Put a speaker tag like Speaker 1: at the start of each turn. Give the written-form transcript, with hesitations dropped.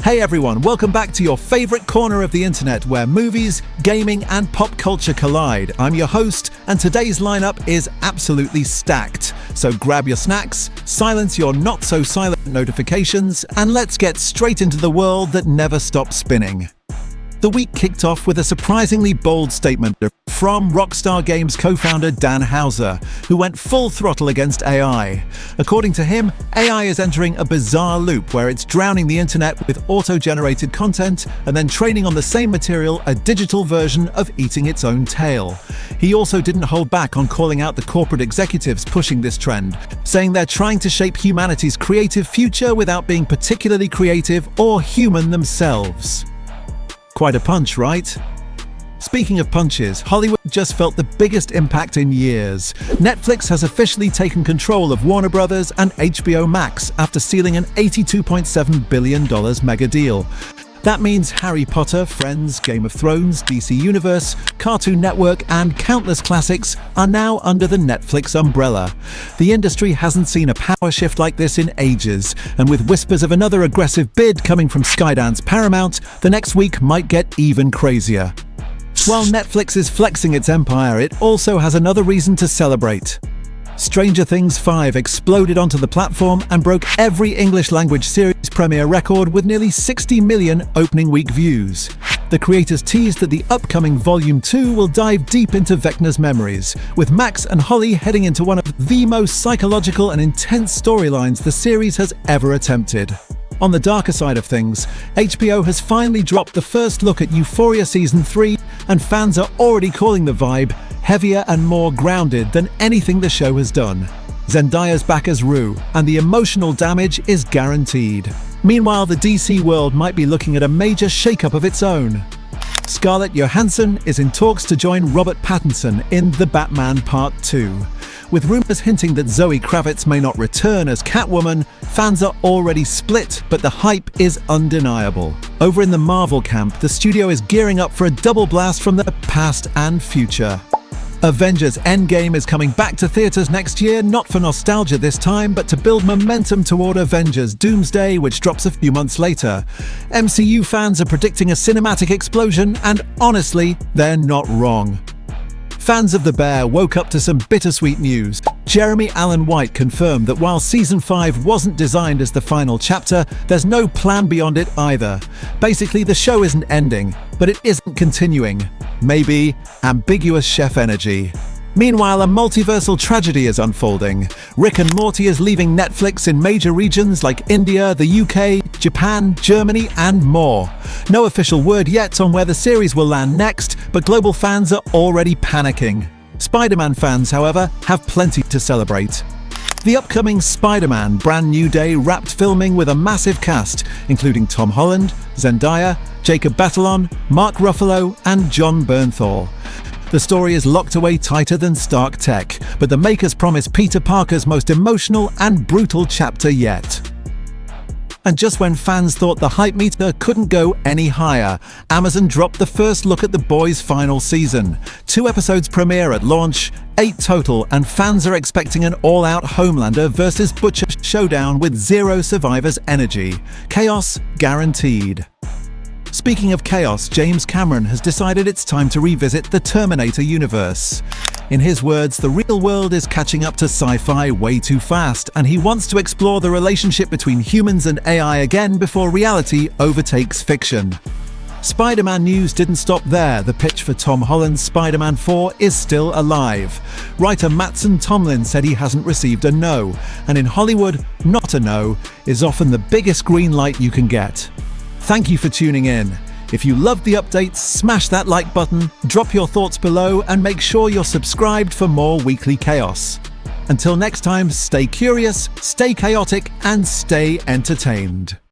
Speaker 1: Hey everyone, welcome back to your favorite corner of the internet where movies, gaming and pop culture collide. I'm your host and today's lineup is absolutely stacked. So grab your snacks, silence your not so silent notifications and let's get straight into the world that never stops spinning. The week kicked off with a surprisingly bold statement from Rockstar Games co-founder Dan Houser, who went full throttle against AI. According to him, AI is entering a bizarre loop where it's drowning the internet with auto-generated content and then training on the same material a digital version of eating its own tail. He also didn't hold back on calling out the corporate executives pushing this trend, saying they're trying to shape humanity's creative future without being particularly creative or human themselves. Quite a punch, right? Speaking of punches, Hollywood just felt the biggest impact in years. Netflix has officially taken control of Warner Brothers and HBO Max after sealing an $82.7 billion mega deal. That means Harry Potter, Friends, Game of Thrones, DC Universe, Cartoon Network and countless classics are now under the Netflix umbrella. The industry hasn't seen a power shift like this in ages, and with whispers of another aggressive bid coming from Skydance Paramount, the next week might get even crazier. While Netflix is flexing its empire, it also has another reason to celebrate. Stranger Things 5 exploded onto the platform and broke every English-language series premiere record with nearly 60 million opening week views. The creators teased that the upcoming Volume 2 will dive deep into Vecna's memories, with Max and Holly heading into one of the most psychological and intense storylines the series has ever attempted. On the darker side of things, HBO has finally dropped the first look at Euphoria Season 3, and fans are already calling the vibe heavier and more grounded than anything the show has done. Zendaya's back as Rue, and the emotional damage is guaranteed. Meanwhile, the DC world might be looking at a major shakeup of its own. Scarlett Johansson is in talks to join Robert Pattinson in The Batman Part 2. With rumors hinting that Zoe Kravitz may not return as Catwoman, fans are already split, but the hype is undeniable. Over in the Marvel camp, the studio is gearing up for a double blast from the past and future. Avengers Endgame is coming back to theaters next year, not for nostalgia this time, but to build momentum toward Avengers Doomsday, which drops a few months later. MCU fans are predicting a cinematic explosion, and honestly, they're not wrong. Fans of The Bear woke up to some bittersweet news. Jeremy Allen White confirmed that while Season 5 wasn't designed as the final chapter, there's no plan beyond it either. Basically, the show isn't ending, but it isn't continuing. Maybe ambiguous chef energy. Meanwhile, a multiversal tragedy is unfolding. Rick and Morty is leaving Netflix in major regions like India, the UK, Japan, Germany, and more. No official word yet on where the series will land next, but global fans are already panicking. Spider-Man fans, however, have plenty to celebrate. The upcoming Spider-Man Brand New Day wrapped filming with a massive cast, including Tom Holland, Zendaya, Jacob Batalon, Mark Ruffalo, and John Bernthal. The story is locked away tighter than Stark Tech, but the makers promise Peter Parker's most emotional and brutal chapter yet. And just when fans thought the hype meter couldn't go any higher, Amazon dropped the first look at The Boys' final season. 2 episodes premiere at launch, 8 total, and fans are expecting an all-out Homelander versus Butcher showdown with zero survivors energy. Chaos guaranteed. Speaking of chaos, James Cameron has decided it's time to revisit the Terminator universe. In his words, the real world is catching up to sci-fi way too fast, and he wants to explore the relationship between humans and AI again before reality overtakes fiction. Spider-Man news didn't stop there. The pitch for Tom Holland's Spider-Man 4 is still alive. Writer Mattson Tomlin said he hasn't received a no, and in Hollywood, not a no is often the biggest green light you can get. Thank you for tuning in. If you loved the updates, smash that like button, drop your thoughts below, and make sure you're subscribed for more weekly chaos. Until next time, stay curious, stay chaotic, and stay entertained.